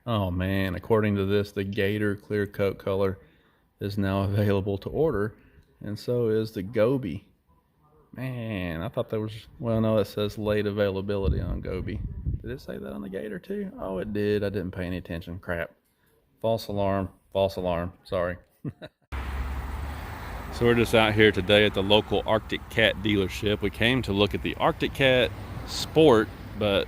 Oh man, according to this, the Gator clear coat color is now available to order, and so is the Gobi. Man, I thought there was, well, no, it says late availability on Gobi. Did it say that on the Gator too? Oh, it did. I didn't pay any attention. Crap. False alarm. False alarm. Sorry. So we're just out here today at the local Arctic Cat dealership. We came to look at the Arctic Cat Sport, but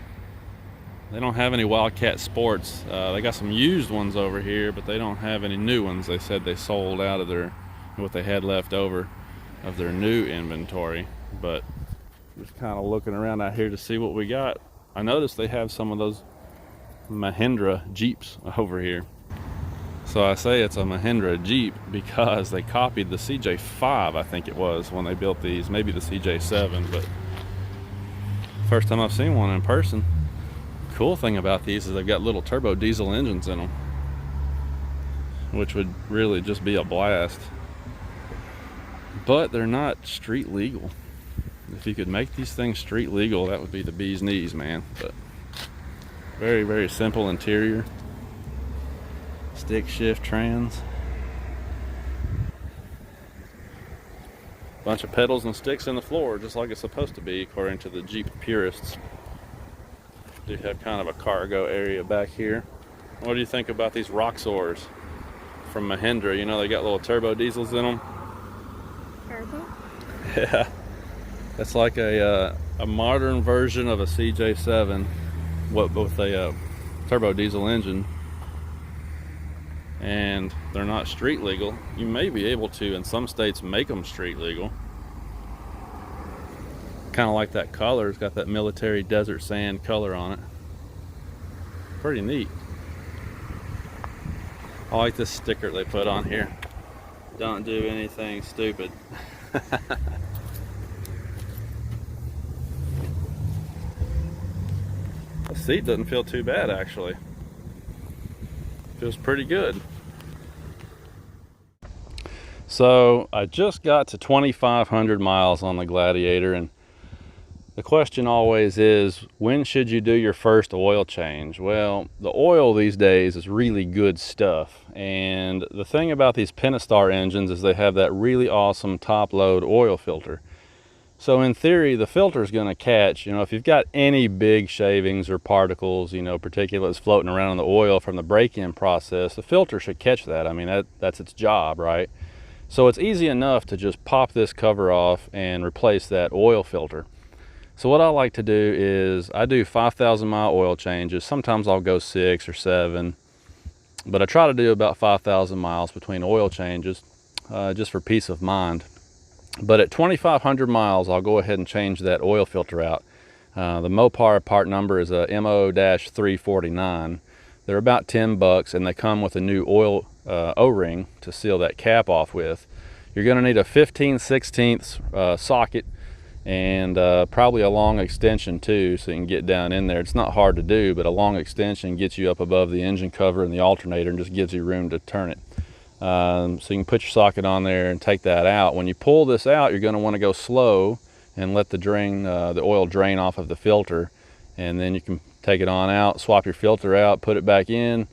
they don't have any Wildcat Sports. They got some used ones over here, but they don't have any new ones. They said they sold out of their, what they had left over of their new inventory. But just kind of looking around out here to see what we got. I noticed they have some of those Mahindra Jeeps over here. So I say it's a Mahindra Jeep because they copied the CJ5, I think it was, when they built these. Maybe the CJ7, but first time I've seen one in person. Cool thing about these is they've got little turbo diesel engines in them, which would really just be a blast. But they're not street legal. If you could make these things street legal, that would be the bee's knees, man. But very, very simple interior. Stick shift trans. Bunch of pedals and sticks in the floor, just like it's supposed to be, according to the Jeep purists. Do have kind of a cargo area back here. What do you think about these Roxors from Mahindra? You know, they got little turbo diesels in them. Turbo? Yeah, it's like a modern version of a CJ7, what with a turbo diesel engine. And they're not street legal. You may be able to, in some states, make them street legal. Kind of like that color. It's got that military desert sand color on it. Pretty neat. I like this sticker they put on here. Don't do anything stupid. The seat doesn't feel too bad, actually. Feels pretty good. So I just got to 2,500 miles on the Gladiator, and the question always is, when should you do your first oil change? Well, the oil these days is really good stuff, and the thing about these Pentastar engines is they have that really awesome top load oil filter. So in theory, the filter is going to catch, you know, if you've got any big shavings or particles, you know, particulates floating around in the oil from the break-in process, the filter should catch that. I mean, that's its job, right? So it's easy enough to just pop this cover off and replace that oil filter. So what I like to do is I do 5,000 mile oil changes. Sometimes I'll go 6 or 7, but I try to do about 5,000 miles between oil changes, just for peace of mind. But at 2,500 miles, I'll go ahead and change that oil filter out. The Mopar part number is a MO-349. They're about 10 bucks, and they come with a new oil O-ring to seal that cap off with. You're going to need a 15/16 socket and probably a long extension too, so you can get down in there. It's not hard to do, but a long extension gets you up above the engine cover and the alternator and just gives you room to turn it. So you can put your socket on there and take that out. When you pull this out, you're going to want to go slow and let the oil drain off of the filter, and then you can take it on out, swap your filter out, put it back in.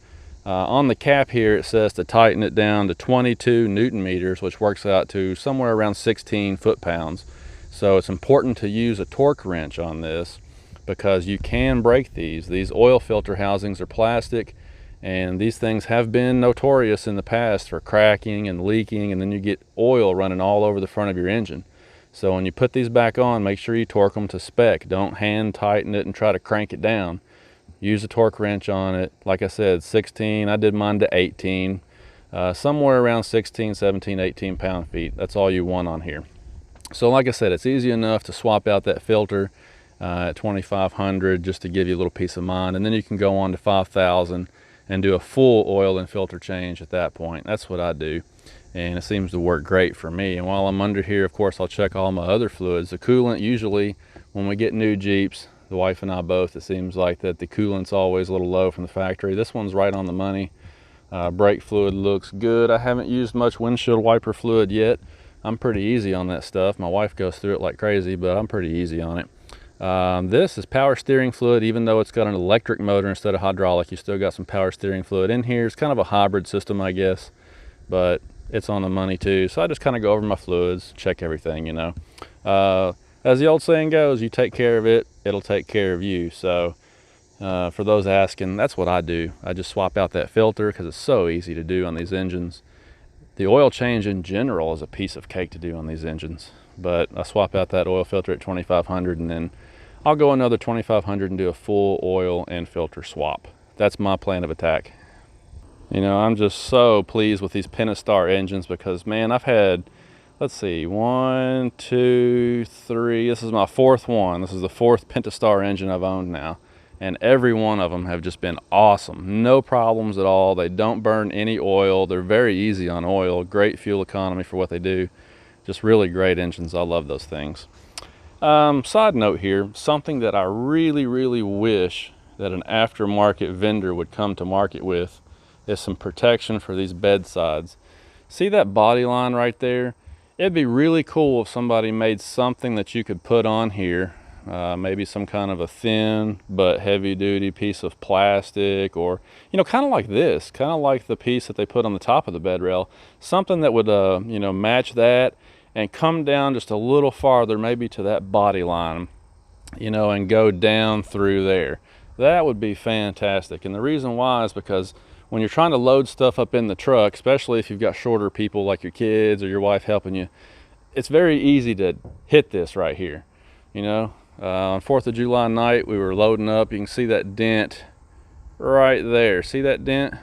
On the cap here, it says to tighten it down to 22 Newton meters, which works out to somewhere around 16 foot-pounds. So it's important to use a torque wrench on this because you can break these. These oil filter housings are plastic, and these things have been notorious in the past for cracking and leaking, and then you get oil running all over the front of your engine. So when you put these back on, make sure you torque them to spec. Don't hand tighten it and try to crank it down. Use a torque wrench on it. Like I said, 16, I did mine to 18. Somewhere around 16, 17, 18 pound-feet. That's all you want on here. So like I said, it's easy enough to swap out that filter at 2,500 just to give you a little peace of mind, and then you can go on to 5,000 and do a full oil and filter change at that point. That's what I do, and it seems to work great for me. And while I'm under here, of course, I'll check all my other fluids. The coolant, usually when we get new Jeeps, the wife and I both, it seems like that the coolant's always a little low from the factory. This one's right on the money. Brake fluid looks good. I haven't used much windshield wiper fluid yet. I'm pretty easy on that stuff. My wife goes through it like crazy, but I'm pretty easy on it. This is power steering fluid. Even though it's got an electric motor instead of hydraulic, you still got some power steering fluid in here. It's kind of a hybrid system, I guess, but it's on the money too. So I just kind of go over my fluids, check everything, you know. As the old saying goes, you take care of it, it'll take care of you. So for those asking, that's what I do. I just swap out that filter because it's so easy to do on these engines. The oil change in general is a piece of cake to do on these engines, but I swap out that oil filter at 2500, and then I'll go another 2500 and do a full oil and filter swap. That's my plan of attack. You know, I'm just so pleased with these Pentastar engines because, man, I've had, let's see, 1, 2, 3, this is my fourth one. This is the fourth Pentastar engine I've owned now, and every one of them have just been awesome. No problems at all. They don't burn any oil. They're very easy on oil. Great fuel economy for what they do. Just really great engines. I love those things. Side note here, something that I really wish that an aftermarket vendor would come to market with is some protection for these bed sides. See that body line right there? It'd be really cool if somebody made something that you could put on here, maybe some kind of a thin but heavy duty piece of plastic, or, you know, kind of like this, kind of like the piece that they put on the top of the bed rail, something that would, you know, match that and come down just a little farther, maybe to that body line, you know, and go down through there. That would be fantastic. And the reason why is because when you're trying to load stuff up in the truck, especially if you've got shorter people like your kids or your wife helping you, it's very easy to hit this right here. You know, on 4th of July night, we were loading up. You can see that dent right there. See that dent?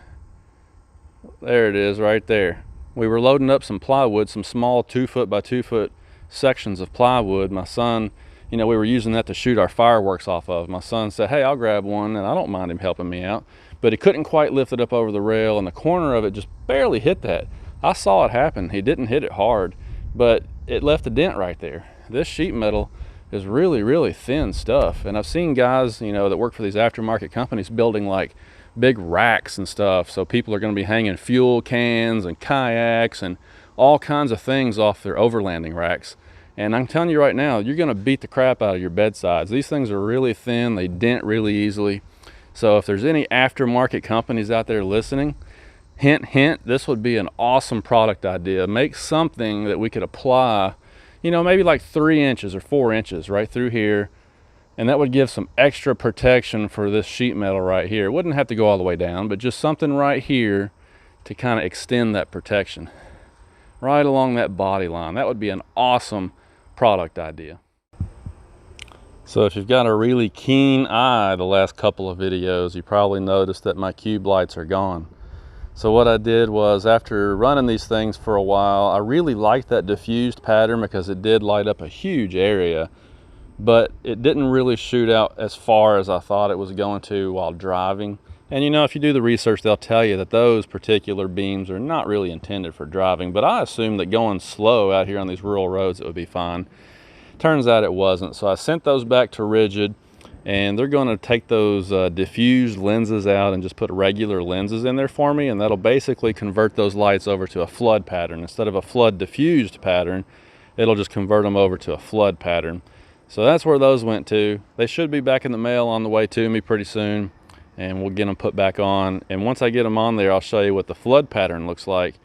There it is right there. We were loading up some plywood, some small 2-foot by 2-foot sections of plywood. My son, you know, we were using that to shoot our fireworks off of. My son said, hey, I'll grab one, and I don't mind him helping me out. But he couldn't quite lift it up over the rail, and the corner of it just barely hit that. I saw it happen. He didn't hit it hard, but it left a dent right there. This sheet metal is really thin stuff. And I've seen guys, you know, that work for these aftermarket companies building like big racks and stuff. So people are going to be hanging fuel cans and kayaks and all kinds of things off their overlanding racks. And I'm telling you right now, you're going to beat the crap out of your bedsides. These things are really thin. They dent really easily. So if there's any aftermarket companies out there listening, hint, this would be an awesome product idea. Make something that we could apply, you know, maybe like 3 inches or 4 inches right through here. And that would give some extra protection for this sheet metal right here. It wouldn't have to go all the way down, but just something right here to kind of extend that protection right along that body line. That would be an awesome product idea. So if you've got a really keen eye the last couple of videos, you probably noticed that my cube lights are gone. So what I did was, after running these things for a while, I really liked that diffused pattern because it did light up a huge area, but it didn't really shoot out as far as I thought it was going to while driving. And you know, if you do the research, they'll tell you that those particular beams are not really intended for driving, but I assumed that going slow out here on these rural roads, it would be fine. Turns out it wasn't. So I sent those back to Rigid, and they're going to take those diffused lenses out and just put regular lenses in there for me, and that'll basically convert those lights over to a flood pattern. Instead of a flood diffused pattern, it'll just convert them over to a flood pattern. So that's where those went to. They should be back in the mail on the way to me pretty soon, and we'll get them put back on. And once I get them on there, I'll show you what the flood pattern looks like.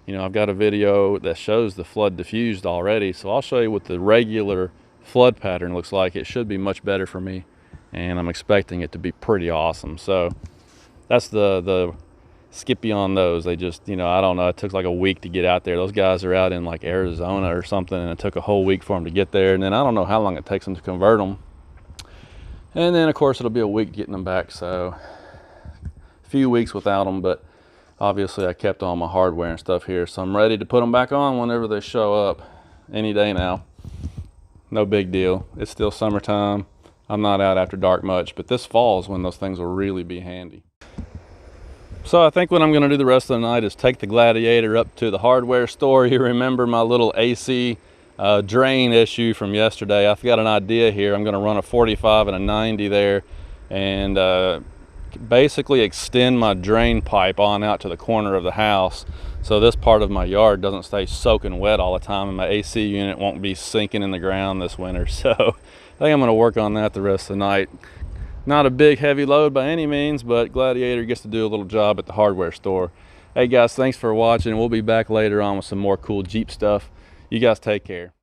You know, I've got a video that shows the flood diffused already, so I'll show you what the regular flood pattern looks like. It should be much better for me, and I'm expecting it to be pretty awesome. So that's the skippy on those. They just, you know, I don't know, it took like a week to get out there. Those guys are out in like Arizona or something, and it took a whole week for them to get there, and then I don't know how long it takes them to convert them. And then of course it'll be a week getting them back, so a few weeks without them. But obviously I kept all my hardware and stuff here, so I'm ready to put them back on whenever they show up, any day now. No big deal. It's still summertime. I'm not out after dark much, but this fall is when those things will really be handy. So I think what I'm going to do the rest of the night is take the Gladiator up to the hardware store. You remember my little AC drain issue from yesterday. I've got an idea here. I'm going to run a 45 and a 90 there, and basically extend my drain pipe on out to the corner of the house, so this part of my yard doesn't stay soaking wet all the time, and my AC unit won't be sinking in the ground this winter. So I think I'm going to work on that the rest of the night. Not a big heavy load by any means, but Gladiator gets to do a little job at the hardware store. Hey guys, thanks for watching. We'll be back later on with some more cool Jeep stuff. You guys take care.